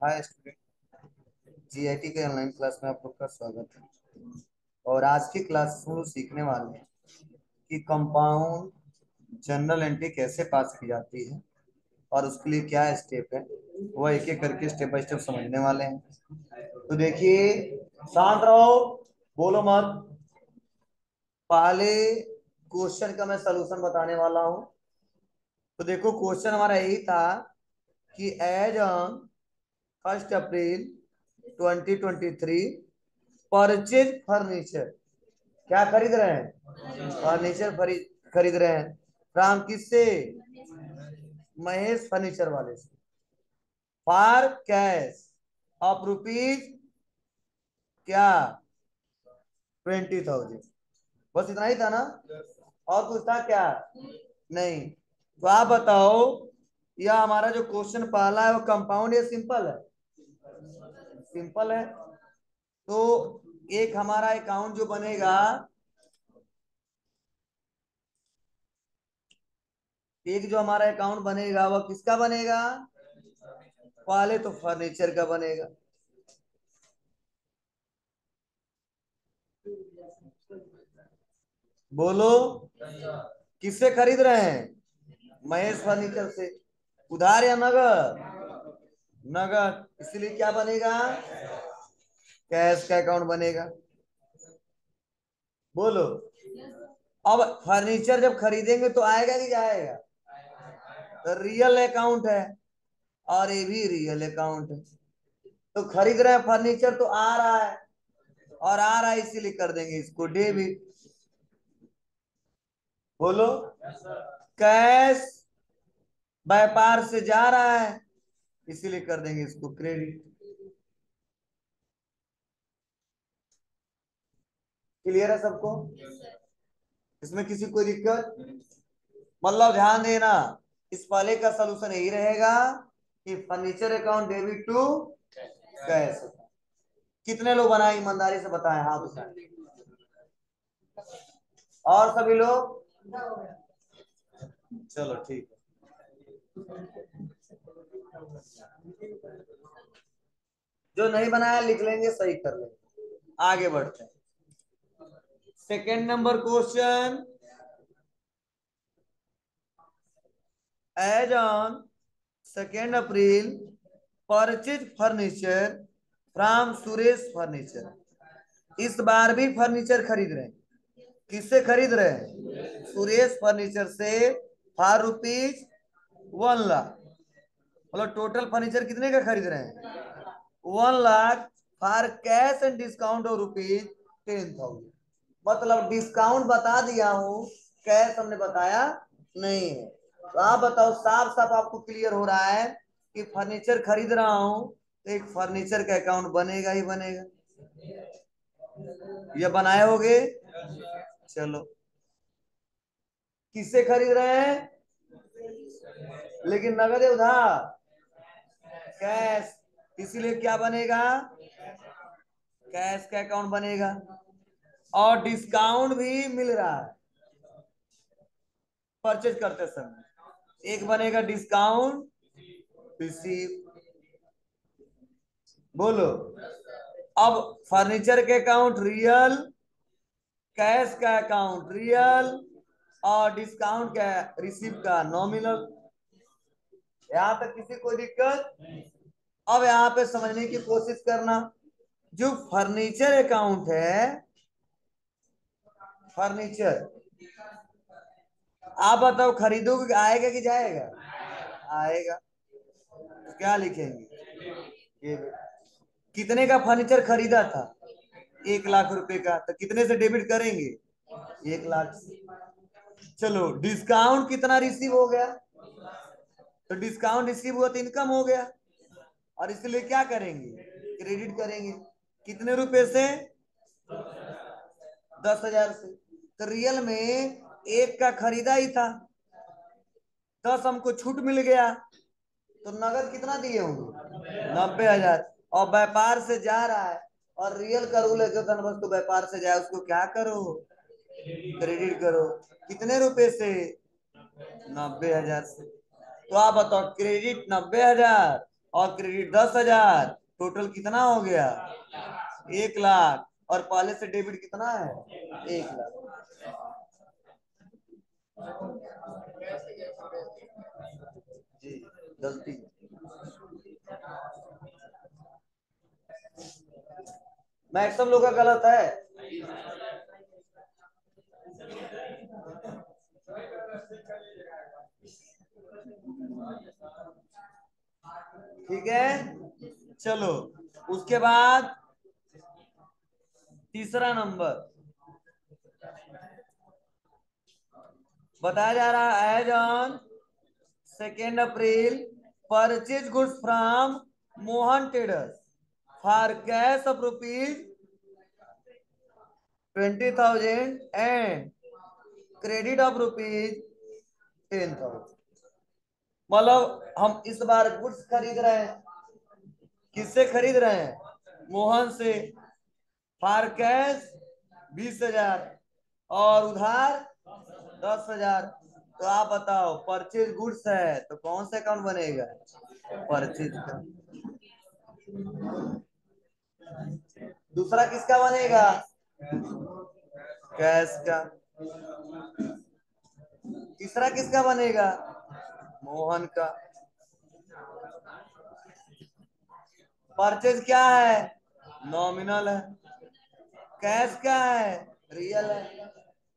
Hi student. GIT के online class में आप लोग का स्वागत है। और आज की क्लास में हम लोग सीखने वाले हैं कि कंपाउंड जनरल एंट्री कैसे पास की जाती है और उसके लिए क्या स्टेप है। वह एक एक करके स्टेप बाय स्टेप समझने वाले हैं। तो देखिए, शांत रहो, बोलो मत। पहले क्वेश्चन का मैं सलूशन बताने वाला हूँ। तो देखो, क्वेश्चन हमारा यही था कि as on 1 April 2023 purchase furniture, क्या खरीद रहे हैं? फर्नीचर खरीद रहे हैं। फ्रॉम किससे? महेश फर्नीचर वाले से। फॉर कैश ऑफ रुपीज क्या? 20,000। बस इतना ही था ना? और कुछ था क्या? नहीं। तो आप बताओ, यह हमारा जो क्वेश्चन पहला है वो कंपाउंड या सिंपल है? सिंपल है। तो एक हमारा अकाउंट जो बनेगा, एक जो हमारा अकाउंट बनेगा वह किसका बनेगा? पहले तो फर्नीचर का बनेगा। बोलो, किससे खरीद रहे हैं? महेश फर्नीचर से। उधार या नगद? नगद। इसलिए क्या बनेगा? कैश का अकाउंट बनेगा। बोलो। अब फर्नीचर जब खरीदेंगे तो आएगा कि जाएगा? तो रियल अकाउंट है, और ये भी रियल अकाउंट है। तो खरीद रहे हैं फर्नीचर तो आ रहा है, और आ रहा है इसीलिए कर देंगे इसको डेबिट। बोलो। कैश व्यापार से जा रहा है, इसीलिए कर देंगे इसको क्रेडिट। क्लियर है सबको? इसमें किसी को दिक्कत? मतलब ध्यान देना, इस वाले का सलूशन यही रहेगा कि furniture account debit to cash. कितने लोग बनाए ईमानदारी से बताएं, हाथ उठाएं। और सभी लोग? चलो ठीक है। जो नहीं बनाया लिख लेंगे, सही कर लेंगे। आगे बढ़ते हैं। Second number question. As on 2 April purchase furniture from Suresh furniture. इस बार भी फर्नीचर खरीद रहे हैं। किससे खरीद रहे हैं? सुरेश फर्नीचर से। For rupees 1 lakh. मतलब टोटल फर्नीचर कितने का खरीद रहे हैं? 1 lakh. For cash and discount of rupees 10,000। मतलब डिस्काउंट बता दिया हूँ, कैश हमने बताया नहीं है। तो आप बताओ, साफ साफ आपको क्लियर हो रहा है कि फर्नीचर खरीद रहा हूं तो एक फर्नीचर का अकाउंट बनेगा ही बनेगा। ये बनाए होगे? चलो। किससे खरीद रहे हैं? लेकिन नगद है उधार? कैश। इसीलिए क्या बनेगा? कैश का अकाउंट बनेगा। और डिस्काउंट भी मिल रहा है परचेज करते समय। एक बनेगा डिस्काउंट रिसीव। बोलो। अब फर्नीचर के अकाउंट रियल, कैश का अकाउंट रियल, और डिस्काउंट का रिसीव का नॉमिनल। यहां तक किसी को दिक्कत? अब यहाँ पे समझने की कोशिश करना। जो फर्नीचर अकाउंट है, फर्नीचर, आप बताओ खरीदोगे, आएगा कि जाएगा? आएगा। तो क्या लिखेंगे? ये कितने का फर्नीचर खरीदा था? 1 लाख रुपए का। तो कितने से डेबिट करेंगे? 1 लाख से। चलो, डिस्काउंट कितना रिसीव हो गया? तो डिस्काउंट रिसीव हुआ तो इनकम हो गया, और इसलिए क्या करेंगे? क्रेडिट करेंगे। कितने रुपए से? 10,000 से। तो रियल में एक का खरीदा ही था, 10 हमको छूट मिल गया, तो नगद कितना दिए होंगे? 90,000। और व्यापार से जा रहा है, और रियल का रूल है जो धन वस्तु व्यापार से जाए उसको क्या करो? क्रेडिट करो। कितने रुपए से? 90,000 से। तो आप बताओ, क्रेडिट 90,000 और क्रेडिट 10,000, टोटल कितना हो गया? 1 लाख। और पहले से डेबिट कितना है? 1 लाख। जी, गलती। मैक्सिमम लोग का गलत है। ठीक है, चलो। उसके बाद तीसरा नंबर बताया जा रहा है, as on 2 April purchase goods from Mohan traders for cash of ₹20,000 and credit of ₹10,000। मतलब हम इस बार गुड्स खरीद रहे हैं। किससे खरीद रहे हैं? मोहन से। फॉर कैश 20,000 और उधार 10,000। तो आप बताओ, परचेज गुड्स है तो कौन सा अकाउंट बनेगा? परचेज का। दूसरा किसका बनेगा? कैश का। तीसरा किसका बनेगा? मोहन का। परचेज क्या है? नॉमिनल है। कैश क्या है? रियल है।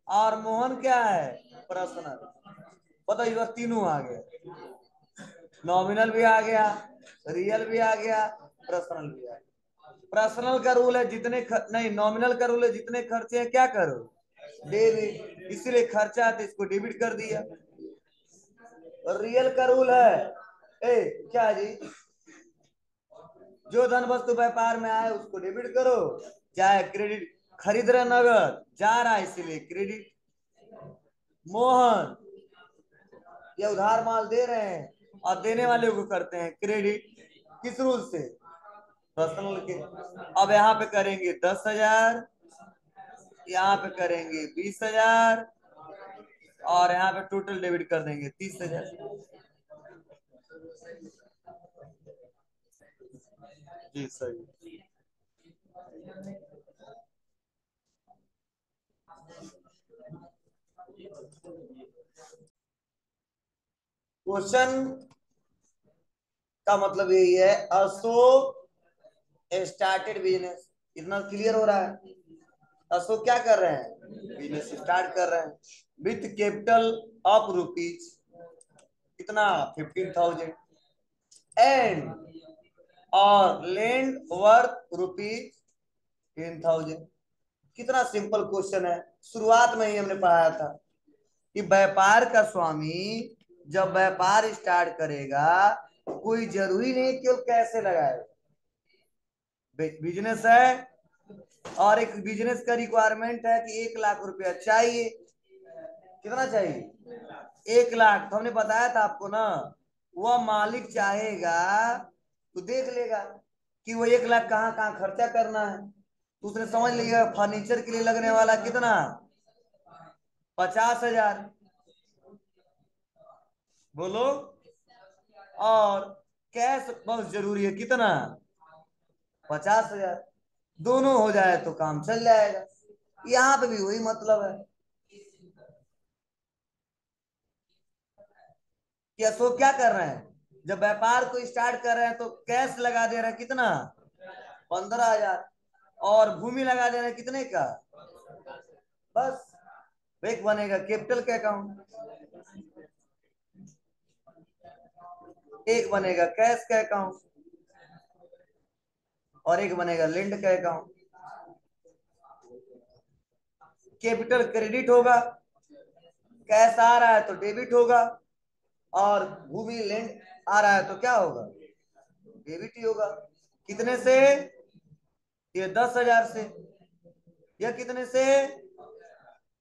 और मोहन क्या है? पर्सनल। बताओ, ये बस तीनों आ गए। नॉमिनल भी आ गया, रियल भी आ गया, पर्सनल भी आ गया। पर्सनल का रूल है नहीं, नॉमिनल का रूल है जितने खर्चे हैं क्या करो? डेबिट। इसीलिए खर्चा है तो इसको डेबिट कर दिया। और रियल का रूल है, ए क्या जी, जो धन वस्तु व्यापार में आए उसको डेबिट करो, चाहे क्रेडिट। खरीद रहे नगद, जा रहा है इसीलिए क्रेडिट। मोहन ये उधार माल दे रहे हैं और देने वाले को करते हैं क्रेडिट। किस रूल से? पर्सनल के। अब यहाँ पे करेंगे 10,000, यहाँ पे करेंगे 20,000 और यहाँ पे टोटल डेबिट कर देंगे 30,000। जी सही। क्वेश्चन का मतलब यही है, अशोक स्टार्टेड बिजनेस। इतना क्लियर हो रहा है? अशोक क्या कर रहे हैं? बिजनेस स्टार्ट कर रहे हैं विथ कैपिटल ऑफ रुपीज कितना? 15,000 एंड और लैंड वर्थ ₹10,000। कितना सिंपल क्वेश्चन है। शुरुआत में ही हमने पढ़ाया था कि व्यापार का स्वामी जब व्यापार स्टार्ट करेगा कोई जरूरी नहीं केवल कैसे लगाएगा। बिजनेस है और एक बिजनेस का रिक्वायरमेंट है कि 1 लाख रुपया चाहिए। कितना चाहिए? 1 लाख। तो हमने बताया था आपको ना, वह मालिक चाहेगा तो देख लेगा कि वो 1 लाख कहाँ कहाँ खर्चा करना है, तो उसने समझ लिया फर्नीचर के लिए लगने वाला कितना? 50,000। बोलो। और कैश बहुत जरूरी है, कितना? 50,000। दोनों हो जाए तो काम चल जाएगा। यहाँ पे भी वही मतलब है कि अशोक क्या कर रहे हैं, जब व्यापार को स्टार्ट कर रहे हैं तो कैश लगा दे रहे हैं कितना? 15,000। और भूमि लगा दे रहे हैं कितने का? बस। एक बनेगा कैपिटल का अकाउंट, एक बनेगा कैश का अकाउंट और एक बनेगा लैंड का अकाउंट। कैपिटल क्रेडिट होगा, कैश आ रहा है तो डेबिट होगा, और भूमि लैंड आ रहा है तो क्या होगा? डेबिट ही होगा। कितने से? ये 10,000 से। यह कितने से?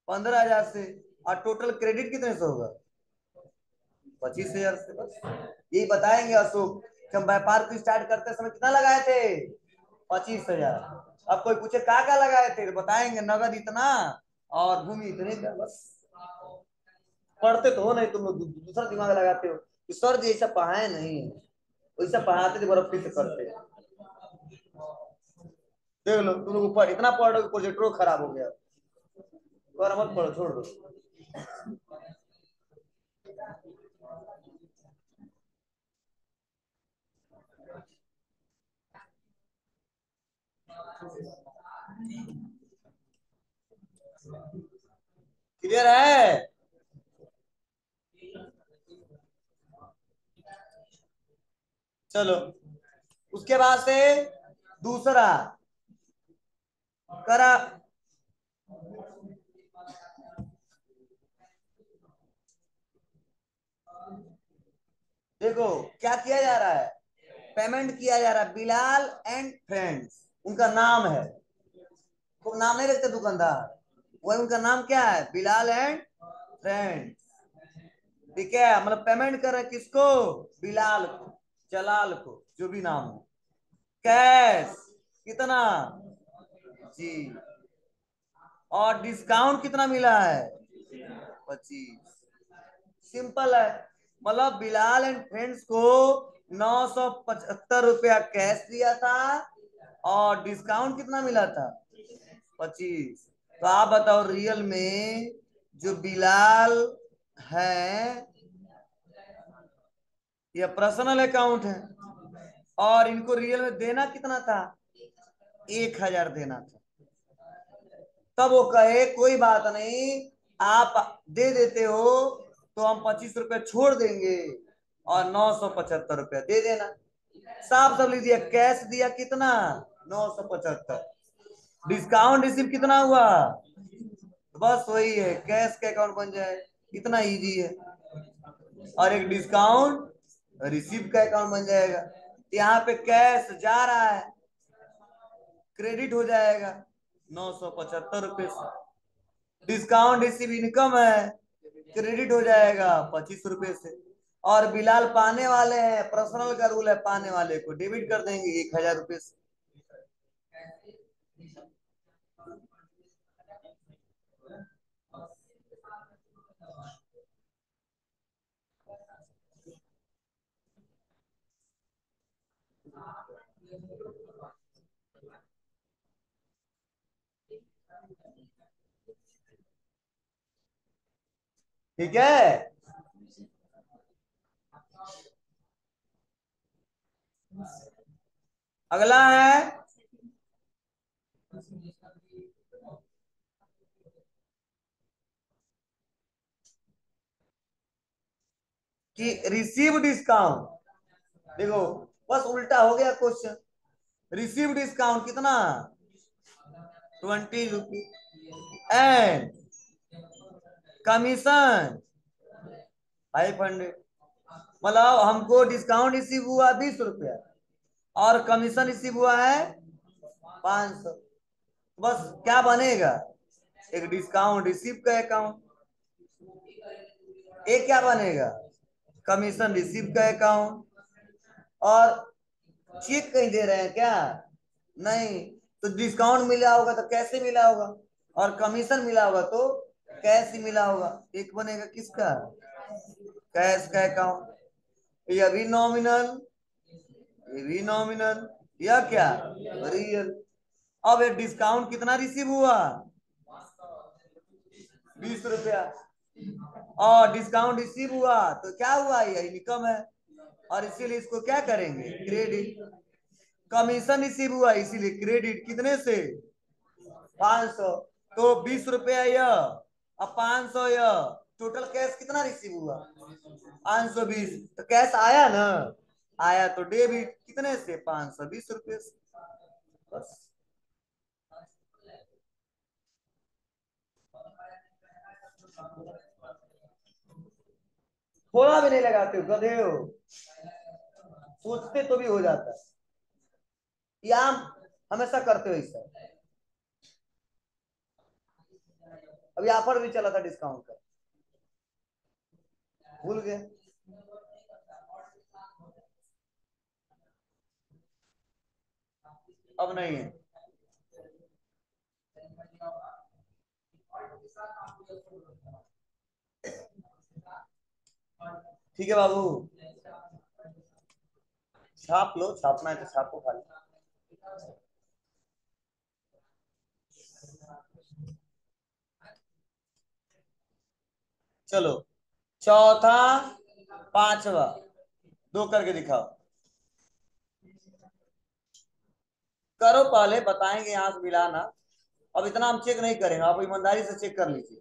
15,000 से। और टोटल क्रेडिट कितने से होगा? 25,000 से। बस यही बताएंगे अशोक कि हम व्यापार को स्टार्ट करते समय कितना लगाए थे? 25,000। अब कोई पूछे क्या लगाए थे तो बताएंगे नगद इतना और भूमि इतने का। बस पढ़ते तो हो नहीं तुम लोग, दूसरा दिमाग लगाते हो कि सर जी ऐसा पढ़ाए नहीं है। वैसा पढ़ाते थे बर्फी से करते। देख लो तुम लोग पढ़ इतना पढ़ रहे हो कि प्रोजेक्टर खराब हो गया। और मत पढ़ो, छोड़ दो। क्लियर है? चलो, उसके बाद से दूसरा करा। देखो क्या किया जा रहा है, पेमेंट किया जा रहा है बिलाल एंड फ्रेंड्स, उनका नाम है। तो नाम नहीं रखते दुकानदार, वही उनका नाम क्या है, बिलाल एंड फ्रेंड्स। ठीक है, मतलब पेमेंट कर रहे हैं किसको, बिलाल को, जलाल को, जो भी नाम हो। कैश कितना, जी। और डिस्काउंट कितना मिला है, 25। सिंपल है। मतलब बिलाल एंड फ्रेंड्स को 975 रुपया कैश दिया था, और डिस्काउंट कितना मिला था, 25। तो आप बताओ रियल में जो बिलाल है, यह पर्सनल अकाउंट है, और इनको रियल में देना कितना था, 1000 देना था। तब वो कहे कोई बात नहीं, आप दे देते हो तो हम 25 रुपए छोड़ देंगे, और 975 रुपया दे देना। साफ साफ लिख दिया, कैश दिया कितना, 975। डिस्काउंट रिसीव कितना हुआ, तो बस वही है, कैश का अकाउंट बन जाए, इतना इजी है। और एक डिस्काउंट रिसीव का अकाउंट बन जाएगा। यहाँ पे कैश जा रहा है, क्रेडिट हो जाएगा 975 रुपये से। डिस्काउंट रिसीव इनकम है, क्रेडिट हो जाएगा 25 रुपये से। और बिलाल पाने वाले हैं, पर्सनल का रूल है, पाने वाले को डेबिट कर देंगे 1000 रुपये से। ठीक है, अगला है कि रिसीव डिस्काउंट। देखो बस उल्टा हो गया क्वेश्चन। रिसीव डिस्काउंट कितना, 20 रुपीज, एंड कमीशन 500। मतलब हमको डिस्काउंट रिसीव हुआ 20 रुपया, और कमीशन रिसीव हुआ है 500। बस क्या बनेगा, एक डिस्काउंट रिसीव का अकाउंट, एक क्या बनेगा, कमीशन रिसीव का अकाउंट। और चेक कहीं दे रहे हैं क्या, नहीं। तो डिस्काउंट मिला होगा तो कैसे मिला होगा, और कमीशन मिला होगा तो कैश ही मिला होगा। एक बनेगा किसका, कैश का अकाउंट। ये भी नॉमिनल, ये भी नॉमिनल, या क्या, रियल। अब ये डिस्काउंट कितना रिसीव हुआ, 20 रुपया, और डिस्काउंट रिसीव हुआ तो क्या हुआ, ये इनकम है, और इसीलिए इसको क्या करेंगे, क्रेडिट। कमीशन रिसीव हुआ इसीलिए क्रेडिट, कितने से, 500। तो 20 रुपया यह, अब 500 यह, टोटल कैश कितना रिसीव हुआ, 520। तो कैश आया ना, आया तो डेबिट कितने से, 520 रुपये से। बस। थोड़ा भी नहीं लगाते हो, गधे हो, सोचते तो भी हो जाता है। ये आम हमेशा करते हो ऐसा। अभी ऑफर भी चला था डिस्काउंट का, भूल गए। अब नहीं है। ठीक है बाबू। छाप लो, छापना है तो छापो खाली। चलो, चौथा, पांचवा, दो करके दिखाओ। करो पहले, बताएंगे यहाँ से मिलाना। अब इतना हम चेक नहीं करेंगे, आप ईमानदारी से चेक कर लीजिए।